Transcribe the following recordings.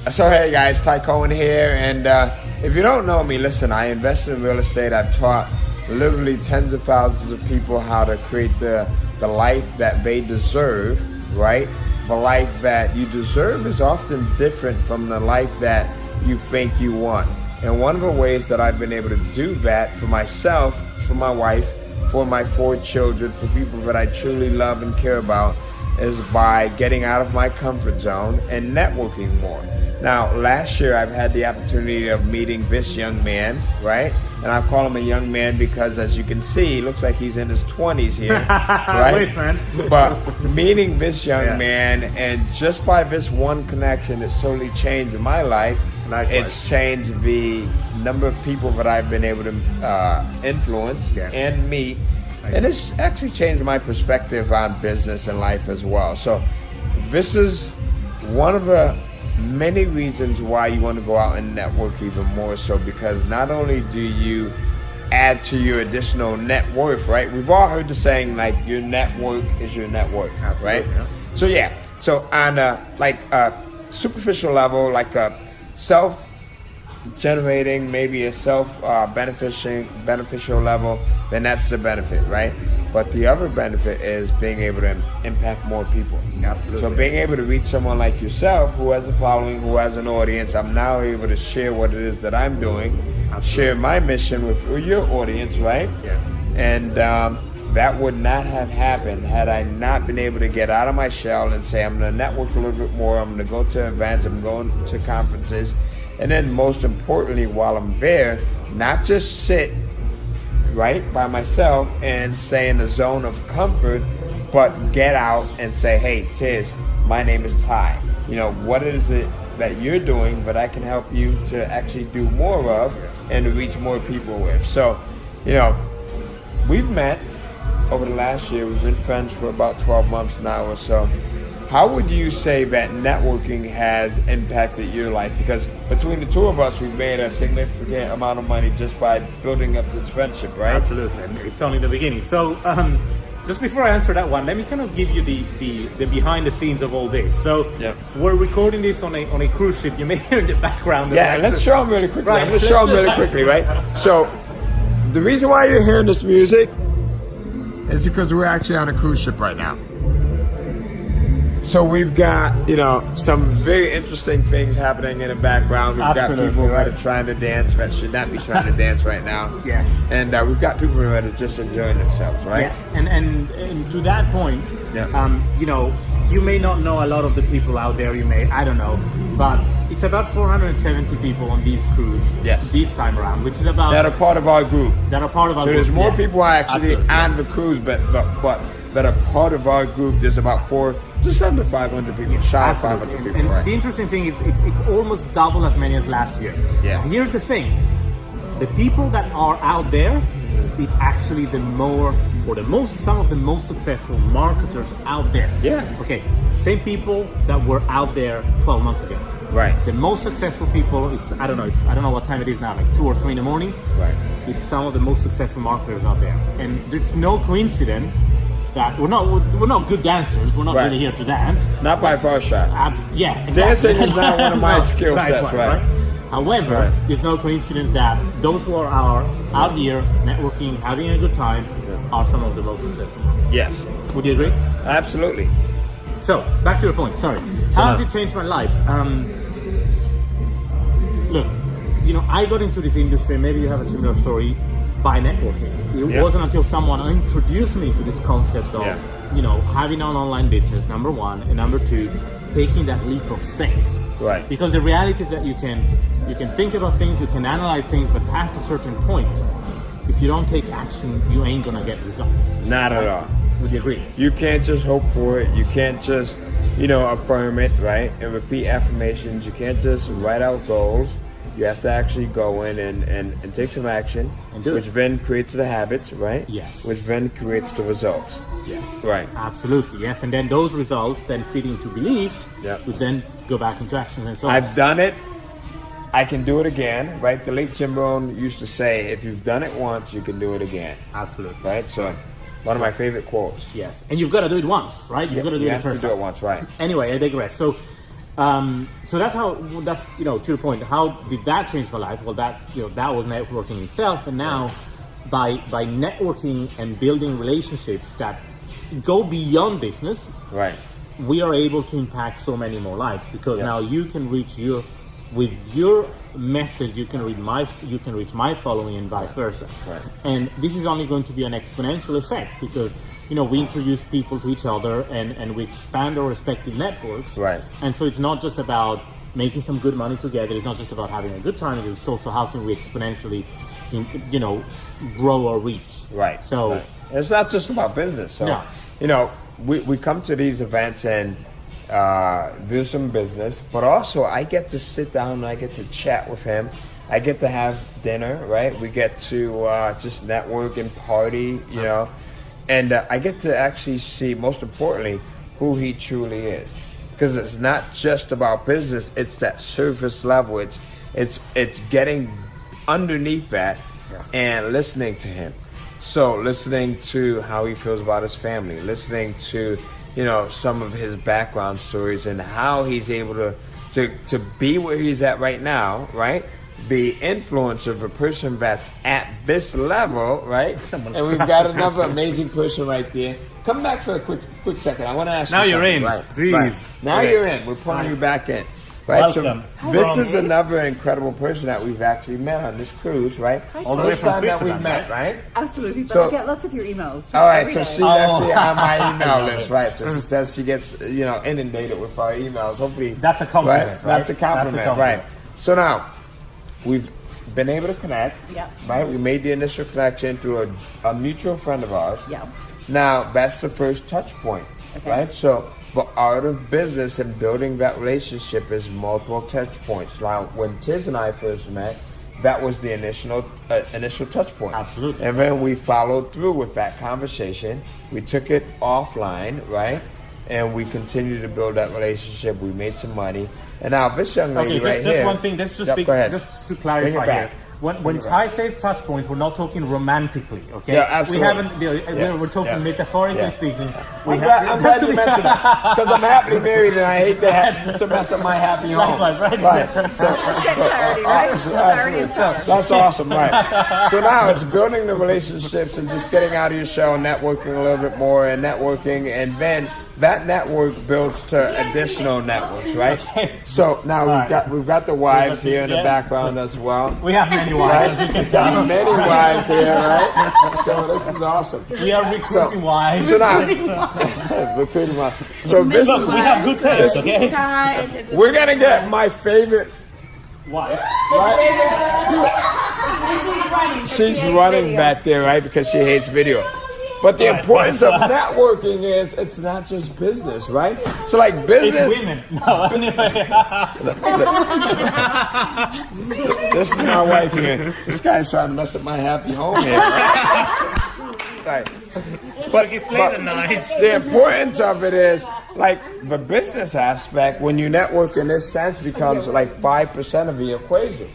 So hey guys, Cohen here, and if you don't know me, listen, I invest in real estate. I've taught literally tens of thousands of people how to create the life that they deserve, right? The life that you deserve is often different from the life that you think you want. And one of the ways that I've been able to do that for myself, for my wife, for my 4 children, for people that I truly love and care about, is by getting out of my comfort zone and networking more. Now, last year I've had the opportunity of meeting this young man, right? And I call him a young man because, as you can see, he looks like he's in his 20s here, right? Wait, man. But meeting this young man, and just by this one connection, it's totally changed my life. Likewise. It's changed the number of people that I've been able to influence and meet. And it's actually changed my perspective on business and life as well. So this is one of the many reasons why you want to go out and network even more so, because not only do you add to your additional net worth, right? We've all heard the saying, like, your network is your net worth, right? Yeah. So on a superficial level, like a self-generating, maybe a beneficial level, then that's the benefit, right? But the other benefit is being able to impact more people. Absolutely. So being able to reach someone like yourself who has a following, who has an audience, I'm now able to share what it is that I'm doing, share my mission with your audience, right? Yeah. And that would not have happened had I not been able to get out of my shell and say, I'm going to network a little bit more, I'm going to go to events, I'm going to conferences, and then most importantly, while I'm there, not just sit right by myself and stay in a zone of comfort, but get out and say, hey, Tiz, my name is Ty. You know, what is it that you're doing that I can help you to actually do more of and to reach more people with? So, you know, we've met over the last year. We've been friends for about 12 months now or so. How would you say that networking has impacted your life? Because between the two of us, we've made a significant amount of money just by building up this friendship, right? Absolutely. It's only the beginning. So just before I answer that one, let me kind of give you the behind the scenes of all this. So we're recording this on a cruise ship. You may hear in the background. Yeah, let's show them really quickly. Right. Let's show them really quickly, right? So the reason why you're hearing this music is because we're actually on a cruise ship right now. So we've got, you know, some very interesting things happening in the background. We've got people that are trying to dance that should not be trying to dance right now. Yes. And we've got people that are just enjoying themselves, right? Yes. And to that point, you know, you may not know a lot of the people out there. You may, I don't know, but it's about 470 people on these cruise this time around, which is about that are part of our group. That are part of our group. So there's more people actually on the cruise, but that are part of our group. There's about just under 500 people, shy of 500 people. And the interesting thing is, it's almost double as many as last year. Yeah. Here's the thing: the people that are out there, it's actually some of the most successful marketers out there. Yeah. Okay. Same people that were out there 12 months ago. Right. The most successful people, I don't know what time it is now, like 2 or 3 in the morning. Right. It's some of the most successful marketers out there, and there's no coincidence that we're not good dancers. We're not really here to dance. Not by far shot. Yeah, exactly. Dancing is not one of my skill sets, right? However, there's no coincidence that those who are out here networking, having a good time, are some of the most successful. Yes. Would you agree? Absolutely. So, back to your point. Sorry. How has it changed my life? Look, you know, I got into this industry. Maybe you have a similar story. By networking. It wasn't until someone introduced me to this concept of, you know, having an online business, number one, and number two, taking that leap of faith. Right. Because the reality is that you can think about things, you can analyze things, but past a certain point, if you don't take action, you ain't gonna get results. Not at all. Would you agree? You can't just hope for it. You can't just, you know, affirm it, right? And repeat affirmations. You can't just write out goals. You have to actually go in and take some action, which then creates the habits, right? Yes. Which then creates the results. Yes. Right. Absolutely, yes. And then those results then feed into beliefs, which then go back into action and so on. I've done it. I can do it again, right? The late Jim Rohn used to say, if you've done it once, you can do it again. Absolutely. Right? So, one of my favorite quotes. Yes. And you've got to do it once, right? You've got to do it first. You have to do it once, right? Anyway, I digress. So, So that's to your point. How did that change my life? Well, that was networking itself, and now by networking and building relationships that go beyond business, right, we are able to impact so many more lives, because now you can reach with your message, you can reach my following and vice versa. Right. And this is only going to be an exponential effect, because we introduce people to each other and we expand our respective networks. Right. And so it's not just about making some good money together. It's not just about having a good time. It's also how can we exponentially, grow our reach. Right. So right. It's not just about business. So, we come to these events and do some business, but also I get to sit down and I get to chat with him. I get to have dinner, right? We get to just network and party, and I get to actually see, most importantly, who he truly is. Because it's not just about business; it's that surface level. It's getting underneath that and listening to him. So listening to how he feels about his family, listening to some of his background stories and how he's able to be where he's at right now, right? The influence of a person that's at this level, right? And we've got another amazing person right there. Come back for a quick second. I want to ask you something. Now you're in. Right. Now you're in. We're pulling you back in. Right? Welcome. So this is another incredible person that we've actually met on this cruise, right? All the way First from time that we've Switzerland, met, right? Absolutely, but So- I get lots of your emails. All right, every so day. she's actually on my I email love list, it. right? So she says she gets, inundated with our emails. Hopefully, That's a compliment, right? That's a compliment, That's a compliment. right? So now, we've been able to connect, Yep. right? We made the initial connection through a mutual friend of ours. Yeah. Now, that's the first touch point, Okay. right? So, the art of business and building that relationship is multiple touch points. Now, when Tiz and I first met, that was the initial touch point. Absolutely. And then we followed through with that conversation. We took it offline, right? And we continued to build that relationship. We made some money. And now this young lady right just here. one thing. Let's just Yep, go ahead. just to Bring it clarify back. here. When Ty says touch points, we're not talking romantically, okay? Yeah, absolutely. We haven't. We're talking metaphorically Yeah. speaking. I'm glad you mentioned that because I'm happily married and I hate to mess up my happy home. Right. So, Let's get clarity, right? Clarity is power. that's awesome, right? So now it's building the relationships and just getting out of your shell, networking a little bit more, and networking, and then that network builds to additional networks, right? So now we've got the wives here in the background as well. We have many wives. Right? We've got many wives here, right? So this is awesome. We are recruiting wives. So now, recruiting wives. So this Look, is. we have good taste, okay? It's We're gonna get my favorite. Wife. She's running back there, right? Because she hates video. But the importance of networking is it's not just business, right? So like business. It's women. No, anyway. This is my wife here. This guy's trying to mess up my happy home here. Right? But It's late at night. the importance of it is like the business aspect. When you network in this sense, becomes like 5% of the equation.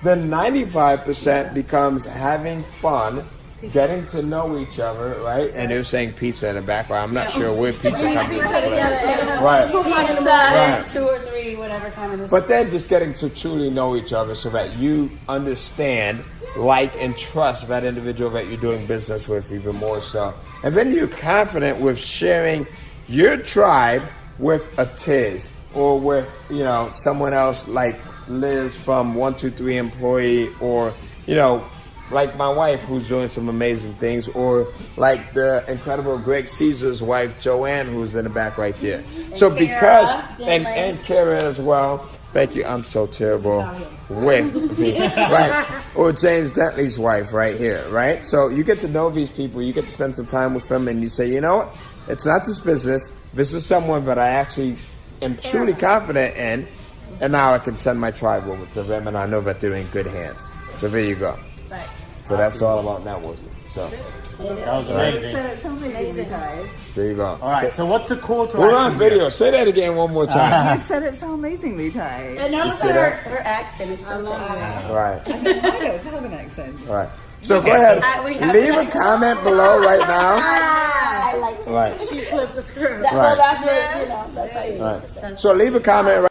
Then 95% becomes having fun. Getting to know each other, right? And they're saying pizza in the background. I'm not sure where pizza comes into play. Right. Right. 2 or 3, whatever time it is. But then just getting to truly know each other so that you understand, like, and trust that individual that you're doing business with even more so. And then you're confident with sharing your tribe with a Tiz or with, someone else like Liz from 123 Employee or, like my wife who's doing some amazing things, or like the incredible Greg Caesar's wife, Joanne, who's in the back right there. So Kara, because, Dan and Kara as well. Thank you. I'm so terrible with me. Right. Or James Dentley's wife right here, right? So you get to know these people, you get to spend some time with them, and you say, you know what? It's not just business. This is someone that I actually am truly confident in, and now I can send my tribe over to them, and I know that they're in good hands. So there you go. So that's all about networking. So That was You amazing. said it so amazingly, Ty. there you go. All right. So what's the call to We're action on video. here? Say that again one more time. You said it so amazingly, Ty. And now You look see at that? her accent. It's perfect. Right. I don't have an accent. All right. So go ahead, We have leave to a comment below right now. I like it. Right. She flipped the script. That, Right. well, that's what, you know, that's how you Right. So leave a comment right